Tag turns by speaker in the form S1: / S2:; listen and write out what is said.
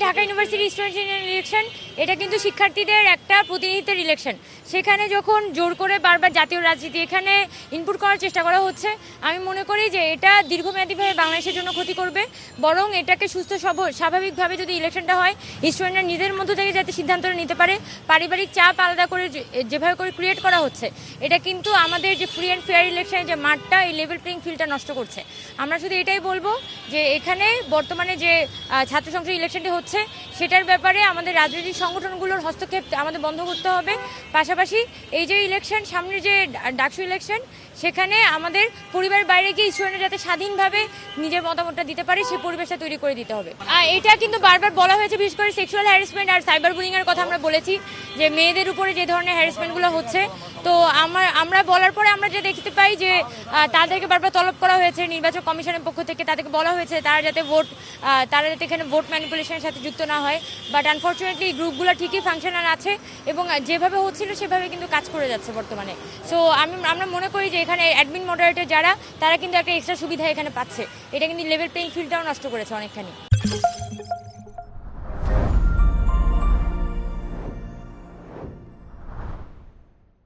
S1: Dhaka university student union election এটা কিন্তু শিক্ষার্থীদের একটা প্রতিনিধিত্বের ইলেকশন। সেখানে যখন জোর করে বারবার জাতীয় রাজনীতি এখানে ইনপুট করার চেষ্টা করা হচ্ছে, আমি মনে করি যে এটা দীর্ঘমেয়াদীভাবে বাংলাদেশের জন্য ক্ষতি করবে। বরং এটাকে সুস্থ স্বাভাবিকভাবে যদি ইলেকশনটা হয়, স্টুডেন্টরা নিজের মধ্য থেকে যাতে সিদ্ধান্তটা নিতে পারে, পারিবারিক চাপ আলাদা করে যেভাবে করে ক্রিয়েট করা হচ্ছে, এটা কিন্তু আমাদের যে ফ্রি অ্যান্ড ফেয়ার ইলেকশনের যে মাঠটা, এই লেভেল প্লেইং ফিল্ডটা নষ্ট করছে। আমরা শুধু এটাই বলবো যে এখানে বর্তমানে যে ছাত্র সংসদ ইলেকশনটি হচ্ছে সেটার ব্যাপারে আমাদের রাজনৈতিক সংগঠনগুলোর হস্তক্ষেপ আমাদের বন্ধ করতে হবে। পাশাপাশি এই যে ইলেকশন, সামনের যে ডাকসু ইলেকশন, সেখানে আমাদের পরিবারের বাইরে গিয়ে স্টুডেন্টরা যাতে স্বাধীনভাবে নিজের মতামতটা দিতে পারে, সেই পরিবেশটা তৈরি করে দিতে হবে। এটা কিন্তু বারবার বলা হয়েছে, বিশেষ করে সেক্সুয়াল হ্যারাসমেন্ট আর সাইবার বুলিংয়ের কথা আমরা বলেছি, যে মেয়েদের উপরে যে ধরনের হ্যারাসমেন্টগুলো হচ্ছে। তো আমরা বলার পরে আমরা যে দেখতে পাই যে তাদেরকে বারবার তলব করা হয়েছে নির্বাচন কমিশনের পক্ষ থেকে, তাদেরকে বলা হয়েছে তারা যাতে এখানে ভোট ম্যানিপুলেশনের সাথে যুক্ত না হয়। বাট আনফর্চুনেটলি এই গ্রুপগুলো ঠিকই ফাংশনাল আছে এবং যেভাবে হচ্ছিল সেভাবে কিন্তু কাজ করে যাচ্ছে বর্তমানে। সো আমরা মনে করি যে এখানে অ্যাডমিন মডারেটর যারা, তারা কিন্তু একটা এক্সট্রা সুবিধা এখানে পাচ্ছে। এটা কিন্তু লেভেল প্লেইং ফিল্ডটাও নষ্ট করেছে অনেকখানি।